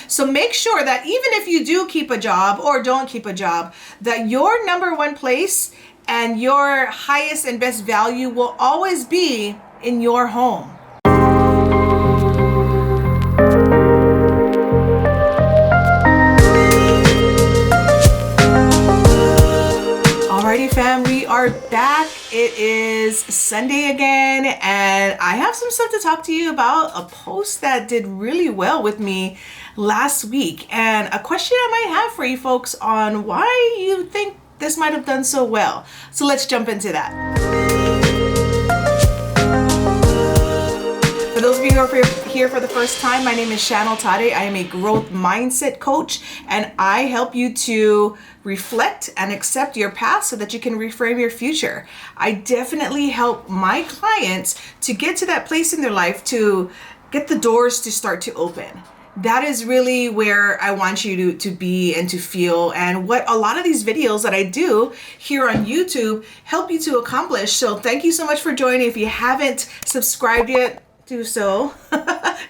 So make sure that even if you do keep a job or don't keep a job, that your number one place and your highest and best value will always be in your home. Alrighty fam, we are back. It is Sunday again, and I have some stuff to talk to you about. A post that did really well with me last week, and a question I might have for you folks on why you think this might have done so well. So let's jump into that. For those of you who are here for the first time, my name is Shan Otare. I am a growth mindset coach, and I help you to reflect and accept your past so that you can reframe your future. I definitely help my clients to get to that place in their life to get the doors to start to open. That is really where I want you to be and to feel, and what a lot of these videos that I do here on YouTube help you to accomplish. So thank you so much for joining. If you haven't subscribed yet, do so.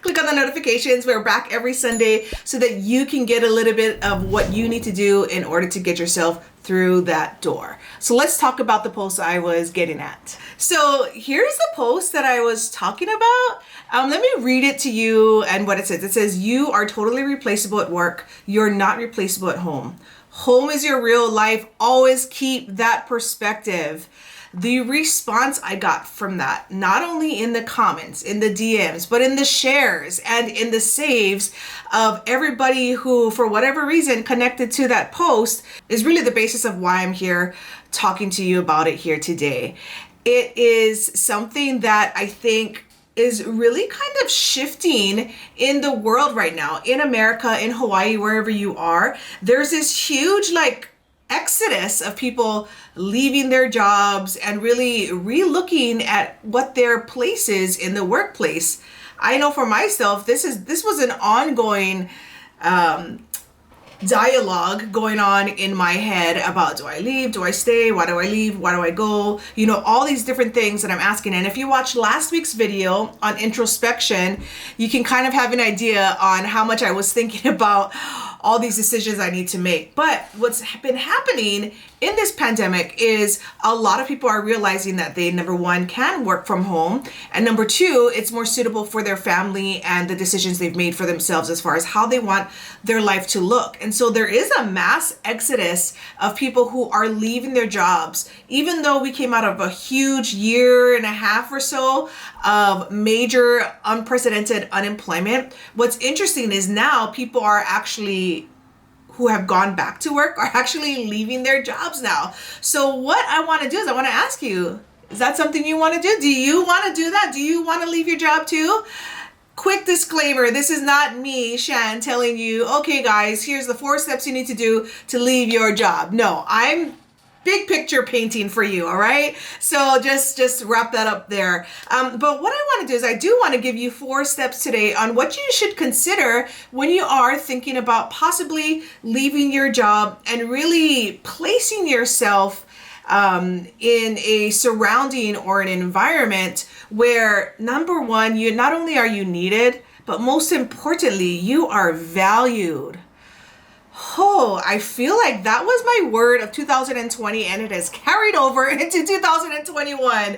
Click on the notifications. We're back every Sunday so that you can get a little bit of what you need to do in order to get yourself through that door. So let's talk about the post I was getting at. So here's the post that I was talking about. Let me read it to you and what it says. It says, you are totally replaceable at work. You're not replaceable at home. Home is your real life. Always keep that perspective. The response I got from that, not only in the comments, in the DMs, but in the shares and in the saves of everybody who, for whatever reason, connected to that post, is really the basis of why I'm here talking to you about it here today. It is something that I think is really kind of shifting in the world right now, in America, in Hawaii, wherever you are. There's this huge exodus of people leaving their jobs and really re-looking at what their place is in the workplace. I know for myself, this was an ongoing dialogue going on in my head about, do I leave? Do I stay? Why do I leave? Why do I go? You know, all these different things that I'm asking. And if you watch last week's video on introspection, you can kind of have an idea on how much I was thinking about all these decisions I need to make. But what's been happening in this pandemic is a lot of people are realizing that they, number one, can work from home, and number two, it's more suitable for their family and the decisions they've made for themselves as far as how they want their life to look. And so there is a mass exodus of people who are leaving their jobs. Even though we came out of a huge year and a half or so of major unprecedented unemployment, what's interesting is now people are actually who have gone back to work are actually leaving their jobs now. So what I want to do is I want to ask you, is that something you want to do? Do you want to do that? Do you want to leave your job too? Quick disclaimer, this is not me, Shan, telling you, okay guys, here's the 4 steps you need to do to leave your job. No, I'm big picture painting for you, all right? So just wrap that up there. But what I want to do is I do want to give you 4 steps today on what you should consider when you are thinking about possibly leaving your job and really placing yourself in a surrounding or an environment where, number one, you not only are you needed, but most importantly, you are valued. Oh, I feel like that was my word of 2020 and it has carried over into 2021.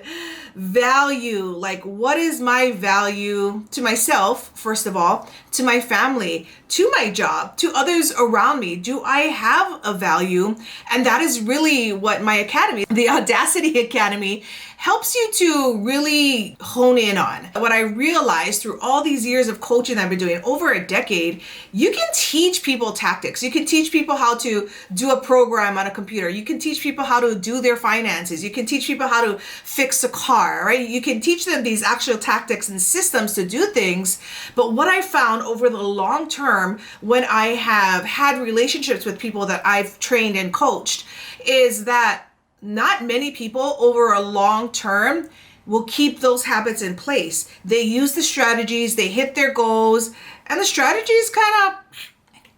Value, like what is my value to myself, first of all, to my family, to my job, to others around me? Do I have a value? And that is really what my academy, the Audacity Academy, helps you to really hone in on. What I realized through all these years of coaching I've been doing, over a decade, you can teach people tactics. You can teach people how to do a program on a computer. You can teach people how to do their finances. You can teach people how to fix a car, right? You can teach them these actual tactics and systems to do things. But what I found over the long term, when I have had relationships with people that I've trained and coached, is that not many people over a long term will keep those habits in place. They use the strategies, they hit their goals, and the strategies kind of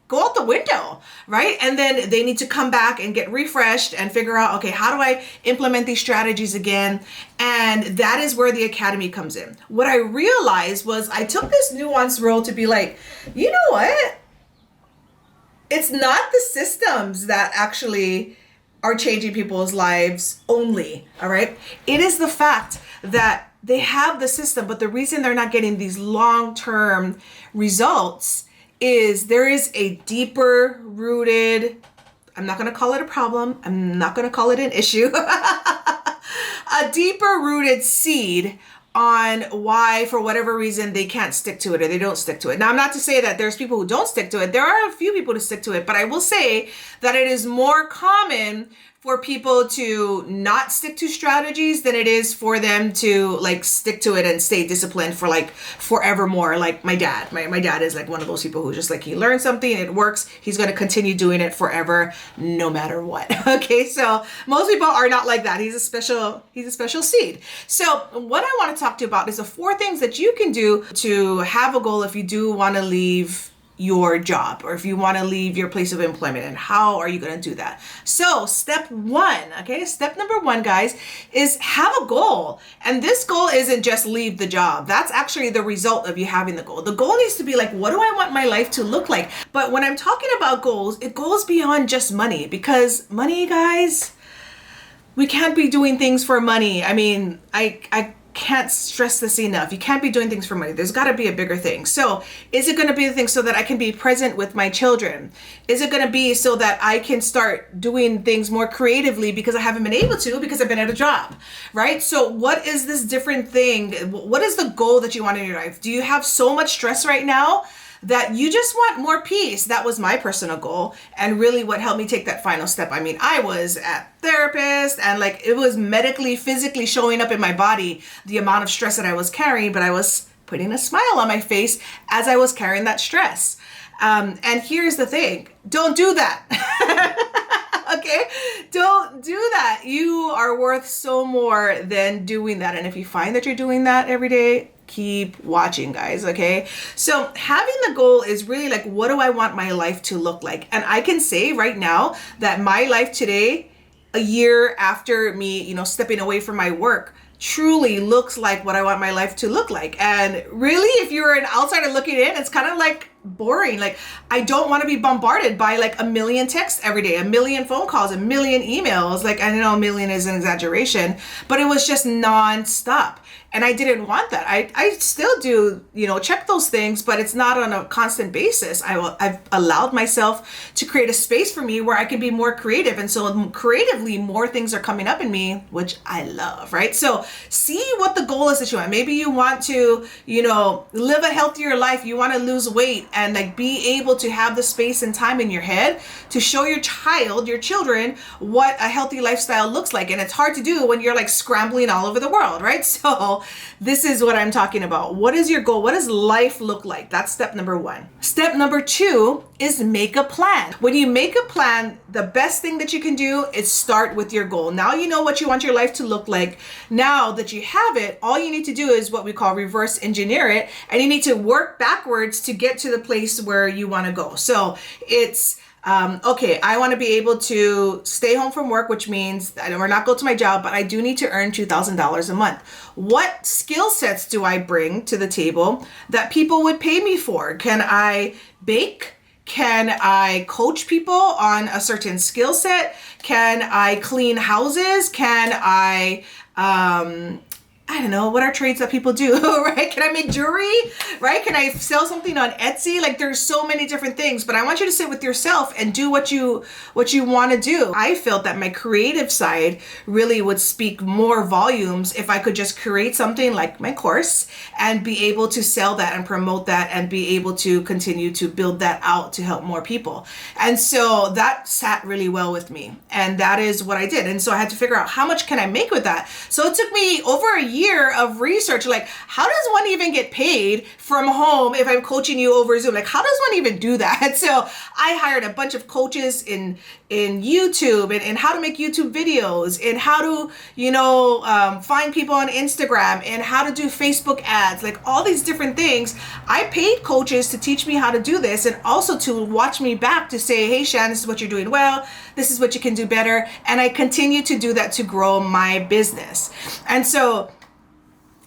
go out the window, right? And then they need to come back and get refreshed and figure out, okay, how do I implement these strategies again? And that is where the academy comes in. What I realized was I took this nuanced role to be like, you know what? It's not the systems that actually are changing people's lives only, all right? It is the fact that they have the system, but the reason they're not getting these long-term results is there is a deeper rooted, I'm not going to call it a problem, I'm not going to call it an issue, a deeper rooted seed on why, for whatever reason, they can't stick to it or they don't stick to it. Now, I'm not to say that there's people who don't stick to it. There are a few people who stick to it, but I will say that it is more common for people to not stick to strategies than it is for them to like stick to it and stay disciplined for like forevermore. Like my dad, my dad is like one of those people who just like, he learned something, it works, he's going to continue doing it forever, no matter what. Okay. So most people are not like that. He's a special seed. So what I want to talk to you about is the 4 things that you can do to have a goal if you do want to leave your job or if you want to leave your place of employment, and how are you going to do that? So step 1, okay, step number 1, guys, is have a goal. And this goal isn't just leave the job. That's actually the result of you having the goal. The goal needs to be like, what do I want my life to look like? But when I'm talking about goals, it goes beyond just money, because money, guys, we can't be doing things for money. I mean, I can't stress this enough. You can't be doing things for money. There's got to be a bigger thing. So is it going to be the thing so that I can be present with my children? Is it going to be so that I can start doing things more creatively because I haven't been able to because I've been at a job, right? So what is this different thing? What is the goal that you want in your life? Do you have so much stress right now that you just want more peace? That was my personal goal, and really what helped me take that final step. I mean, I was at therapist and like it was medically, physically showing up in my body, the amount of stress that I was carrying, but I was putting a smile on my face as I was carrying that stress. And here's the thing, don't do that. Okay, don't do that. You are worth so more than doing that. And if you find that you're doing that every day, keep watching, guys. Okay, so having the goal is really like, what do I want my life to look like? And I can say right now that my life today, a year after me, stepping away from my work, truly looks like what I want my life to look like. And really, if you're an outsider looking in, it's kind of like boring. Like, I don't want to be bombarded by like a million texts every day, a million phone calls, a million emails. Like, I know a million is an exaggeration, but it was just nonstop. And I didn't want that. I still do, check those things, but it's not on a constant basis. I've allowed myself to create a space for me where I can be more creative. And so creatively, more things are coming up in me, which I love, right? So see what the goal is that you want. Maybe you want to, live a healthier life. You want to lose weight and like be able to have the space and time in your head to show your children what a healthy lifestyle looks like. And it's hard to do when you're like scrambling all over the world, right? So this is what I'm talking about. What is your goal? What does life look like? That's step number 1. Step number 2 is make a plan. When you make a plan, the best thing that you can do is start with your goal. Now you know what you want your life to look like. Now that you have it, all you need to do is what we call reverse engineer it, and you need to work backwards to get to the place where you want to go. So it's okay, I want to be able to stay home from work, which means I will not go to my job, but I do need to earn $2,000 a month. What skill sets do I bring to the table that people would pay me for? Can I bake? Can I coach people on a certain skill set? Can I clean houses? Can I don't know, what are trades that people do, right? Can I make jewelry, right? Can I sell something on Etsy? Like, there's so many different things, but I want you to sit with yourself and do what you want to do. I felt that my creative side really would speak more volumes if I could just create something like my course and be able to sell that and promote that and be able to continue to build that out to help more people. And so that sat really well with me. And that is what I did. And so I had to figure out how much can I make with that. So it took me over a year of research, like, how does one even get paid from home if I'm coaching you over Zoom? Like, how does one even do that? So I hired a bunch of coaches in YouTube and how to make YouTube videos and how to, find people on Instagram and how to do Facebook ads, like all these different things. I paid coaches to teach me how to do this and also to watch me back to say, hey, Shan, this is what you're doing well. This is what you can do better. And I continue to do that to grow my business. And so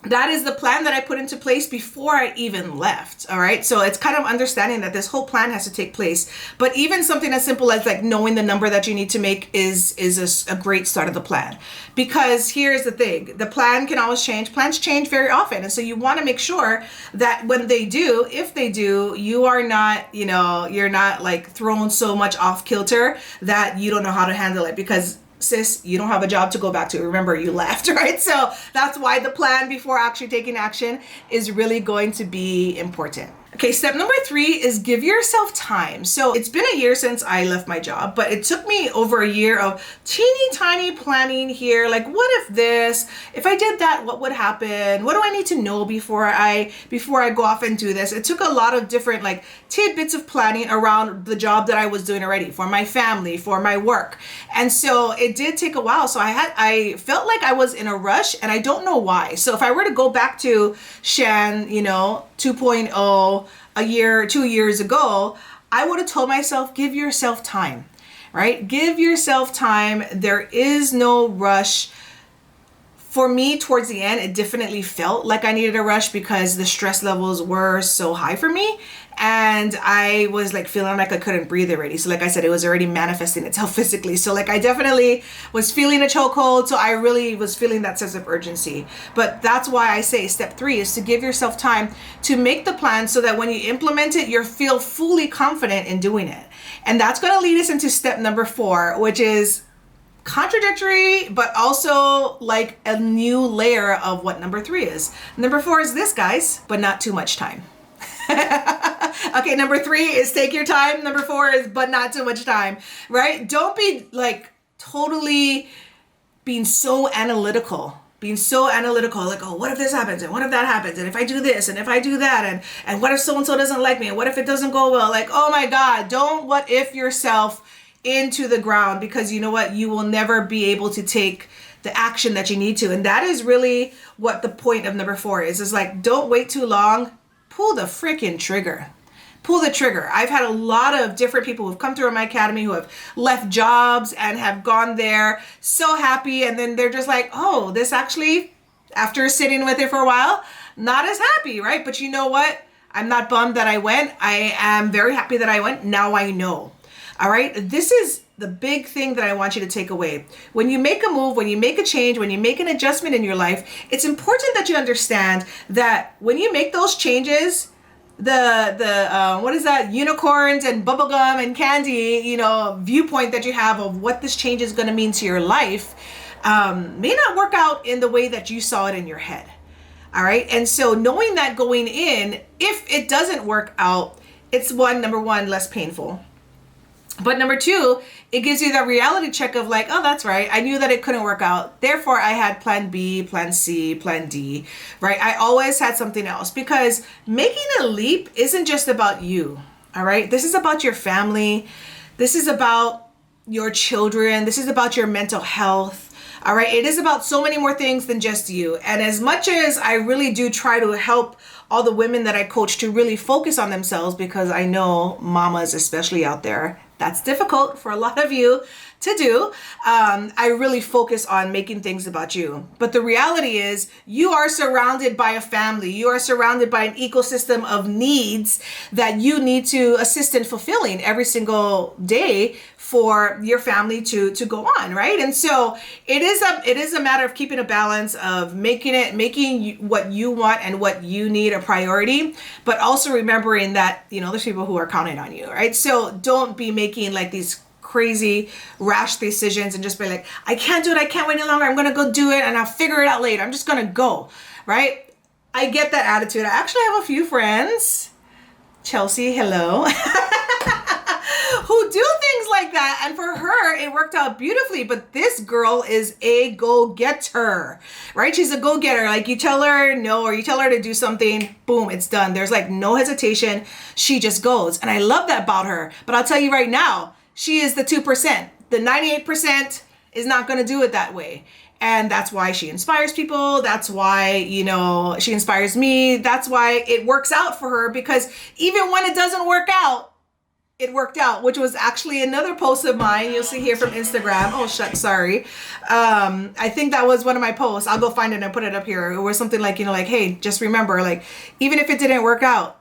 that is the plan that I put into place before I even left. All right. So it's kind of understanding that this whole plan has to take place. But even something as simple as like knowing the number that you need to make is a great start of the plan. Because here's the thing, the plan can always change. Plans change very often. And so you want to make sure that when they do, if they do, you are not, you're not like thrown so much off kilter that you don't know how to handle it, because sis, you don't have a job to go back to. Remember, you left, right? So that's why the plan before actually taking action is really going to be important. Okay, step number 3 is give yourself time. So it's been a year since I left my job, but it took me over a year of teeny tiny planning here. Like, what if this, if I did that, what would happen? What do I need to know before I go off and do this? It took a lot of different like tidbits of planning around the job that I was doing already, for my family, for my work. And so it did take a while. So I felt like I was in a rush, and I don't know why. So if I were to go back to Shan, 2.0, a year, 2 years ago, I would have told myself, give yourself time, right? Give yourself time. There is no rush. For me, towards the end, it definitely felt like I needed a rush because the stress levels were so high for me. And I was like feeling like I couldn't breathe already. So like I said, it was already manifesting itself physically. So like I definitely was feeling a chokehold. So I really was feeling that sense of urgency. But that's why I say step 3 is to give yourself time to make the plan so that when you implement it, you feel fully confident in doing it. And that's going to lead us into step number 4, which is contradictory, but also like a new layer of what number 3 is. Number 4 is this, guys, but not too much time. Okay, number 3 is take your time. Number 4 is but not too much time, right? Don't be like totally being so analytical. Like, oh, what if this happens? And what if that happens? And if I do this, and if I do that, and what if so-and-so doesn't like me? And what if it doesn't go well? Like, oh my God, don't what if yourself into the ground, because you know what? You will never be able to take the action that you need to. And that is really what the point of number 4 is like, don't wait too long. Pull the freaking trigger. Pull the trigger. I've had a lot of different people who've come through my academy who have left jobs and have gone there so happy. And then they're just like, oh, this actually, after sitting with it for a while, not as happy, right? But you know what? I'm not bummed that I went. I am very happy that I went. Now I know. All right. This is the big thing that I want you to take away. When you make a move, when you make a change, when you make an adjustment in your life, it's important that you understand that when you make those changes, the what is that, unicorns and bubblegum and candy, viewpoint that you have of what this change is going to mean to your life may not work out in the way that you saw it in your head. All right. And so knowing that going in, if it doesn't work out, it's number one, less painful. But number 2, it gives you the reality check of like, oh, that's right. I knew that it couldn't work out. Therefore, I had plan B, plan C, plan D, right? I always had something else, because making a leap isn't just about you. All right. This is about your family. This is about your children. This is about your mental health. All right. It is about so many more things than just you. And as much as I really do try to help all the women that I coach to really focus on themselves, because I know mamas, especially out there, that's difficult for a lot of you to do. I really focus on making things about you. But the reality is you are surrounded by a family. You are surrounded by an ecosystem of needs that you need to assist in fulfilling every single day for your family to go on, right? And so it is a matter of keeping a balance of making what you want and what you need a priority, but also remembering that, there's people who are counting on you, right? So don't be making like these crazy rash decisions and just be like, I can't do it. I can't wait any longer. I'm going to go do it and I'll figure it out later. I'm just going to go, right? I get that attitude. I actually have a few friends, Chelsea, hello, who do things like that. And for her, it worked out beautifully. But this girl is a go-getter, right? She's a go-getter. Like you tell her no, or you tell her to do something, boom, it's done. There's like no hesitation. She just goes. And I love that about her. But I'll tell you right now, she is the 2%. The 98% is not going to do it that way. And that's why she inspires people. That's why, she inspires me. That's why it works out for her, because even when it doesn't work out, it worked out, which was actually another post of mine. You'll see here from Instagram. Oh, shucks, sorry. I think that was one of my posts. I'll go find it and put it up here. It was something like, like, hey, just remember, like, even if it didn't work out,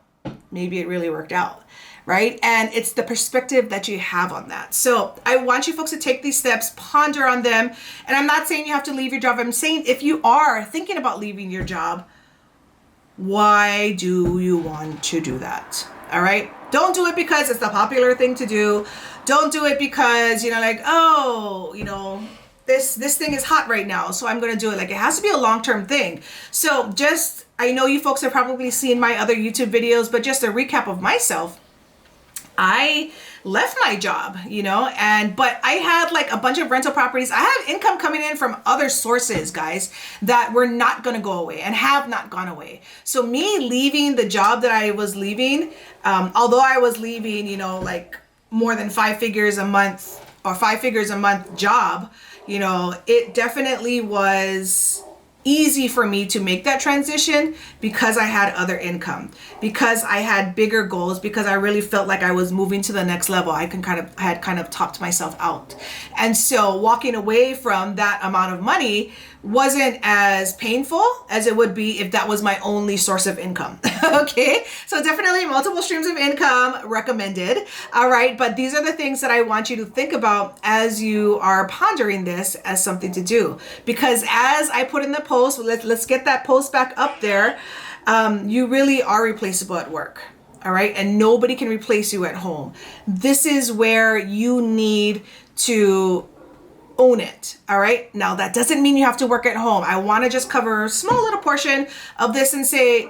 maybe it really worked out, right? And it's the perspective that you have on that. So I want you folks to take these steps, ponder on them. And I'm not saying you have to leave your job. I'm saying if you are thinking about leaving your job, why do you want to do that? All right. Don't do it because it's the popular thing to do. Don't do it because, like, oh, this thing is hot right now, so I'm going to do it. Like, it has to be a long-term thing. So I know you folks have probably seen my other YouTube videos, but just a recap of myself. I left my job, but I had like a bunch of rental properties. I had income coming in from other sources, guys, that were not going to go away and have not gone away. So me leaving the job that I was leaving, although I was leaving, like more than 5 figures a month or 5 figures a month job, it definitely was easy for me to make that transition because I had other income, because I had bigger goals, because I really felt like I was moving to the next level. I had kind of topped myself out. And so walking away from that amount of money wasn't as painful as it would be if that was my only source of income. Okay. So definitely multiple streams of income recommended. All right. But these are the things that I want you to think about as you are pondering this as something to do, because as I put in the post, let's get that post back up there. You really are replaceable at work. All right. And nobody can replace you at home. This is where you need to own it. All right. Now that doesn't mean you have to work at home. I want to just cover a small little portion of this and say,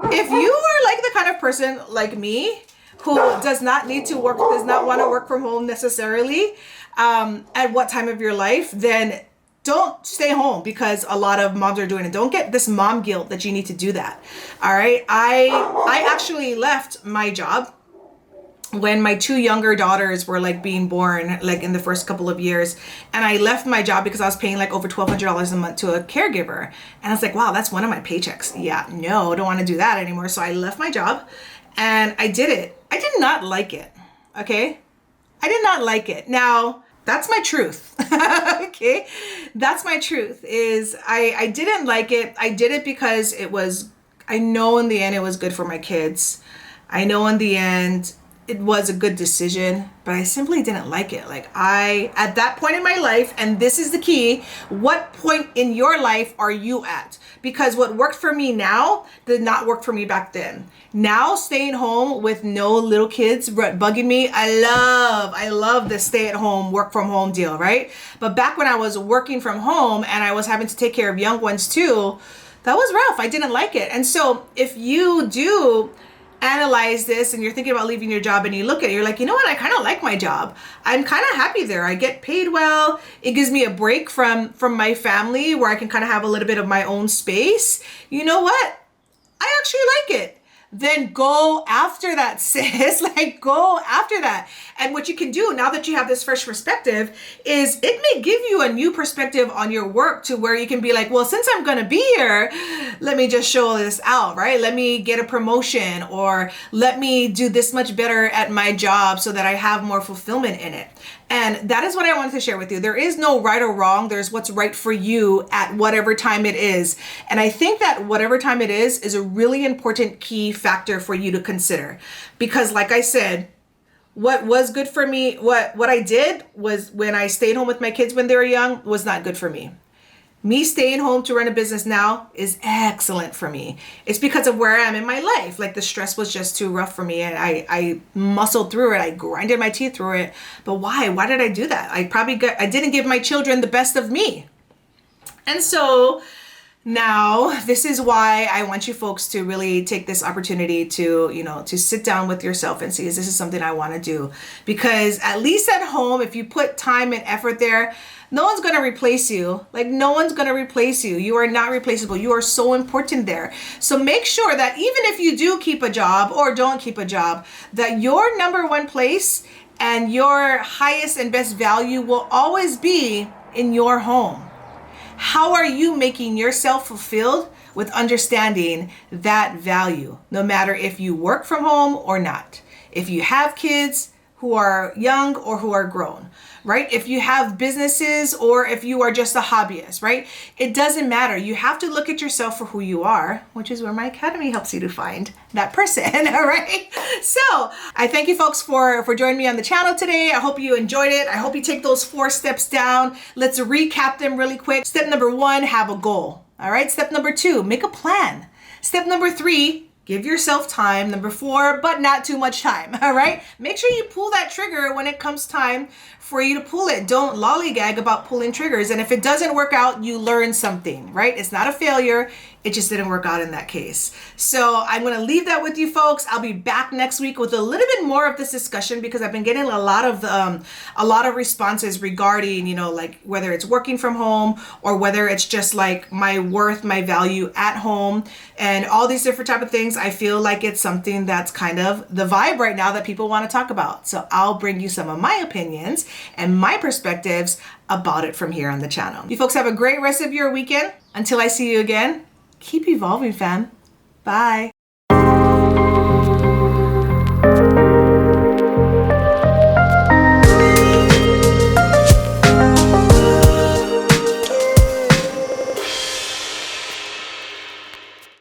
if you are like the kind of person like me who does not need to work, does not want to work from home necessarily, at what time of your life, then don't stay home because a lot of moms are doing it. Don't get this mom guilt that you need to do that. All right. I actually left my job when my 2 younger daughters were like being born, like in the first couple of years. And I left my job because I was paying like over $1,200 a month to a caregiver. And I was like, wow, that's one of my paychecks. Yeah, no, I don't want to do that anymore. So I left my job and I did it. I did not like it. Okay. I did not like it. Now, that's my truth. Okay. That's my truth is I didn't like it. I did it because I know in the end it was good for my kids. I know in the end it was a good decision, but I simply didn't like it. Like at that point in my life, and this is the key, what point in your life are you at? Because what worked for me now did not work for me back then. Now staying home with no little kids bugging me, I love the stay at home, work from home deal, right? But back when I was working from home and I was having to take care of young ones too, that was rough. I didn't like it. And so if you do analyze this and you're thinking about leaving your job and you look at it, you're like, you know what? I kind of like my job. I'm kind of happy there. I get paid well. It gives me a break from my family where I can kind of have a little bit of my own space. You know what? I actually like it. Then go after that, sis. Like, go after that. And what you can do now that you have this fresh perspective is it may give you a new perspective on your work to where you can be like, well, since I'm going to be here, let me just show this out, right? Let me get a promotion or let me do this much better at my job so that I have more fulfillment in it. And that is what I wanted to share with you. There is no right or wrong. There's what's right for you at whatever time it is. And I think that whatever time it is a really important key factor for you to consider. Because like I said, what was good for me, what I did was when I stayed home with my kids when they were young was not good for me. Me staying home to run a business now is excellent for me. It's because of where I am in my life. Like the stress was just too rough for me and I muscled through it. I grinded my teeth through it. But why? Why did I do that? I didn't give my children the best of me. And so now this is why I want you folks to really take this opportunity to sit down with yourself and see, is this something I want to do? Because at least at home, if you put time and effort there, no one's going to replace you. Like no one's going to replace you. You are not replaceable. You are so important there. So make sure that even if you do keep a job or don't keep a job, that your number one place and your highest and best value will always be in your home. How are you making yourself fulfilled with understanding that value, no matter if you work from home or not? If you have kids who are young or who are grown, right? If you have businesses or if you are just a hobbyist, right? It doesn't matter. You have to look at yourself for who you are, which is where my academy helps you to find that person, all right? So I thank you folks for joining me on the channel today. I hope you enjoyed it. I hope you take those 4 steps down. Let's recap them really quick. Step number 1, have a goal, all right? Step number 2, make a plan. Step number 3, give yourself time. Number 4, but not too much time, all right? Make sure you pull that trigger when it comes time for you to pull it. Don't lollygag about pulling triggers. And if it doesn't work out, you learn something, right? It's not a failure. It just didn't work out in that case. So I'm going to leave that with you folks. I'll be back next week with a little bit more of this discussion because I've been getting a lot of responses regarding, you know, like whether it's working from home or whether it's just like my worth, my value at home and all these different type of things. I feel like it's something that's kind of the vibe right now that people want to talk about. So I'll bring you some of my opinions and my perspectives about it from here on the channel. You folks have a great rest of your weekend. Until I see you again, keep evolving, fam. Bye.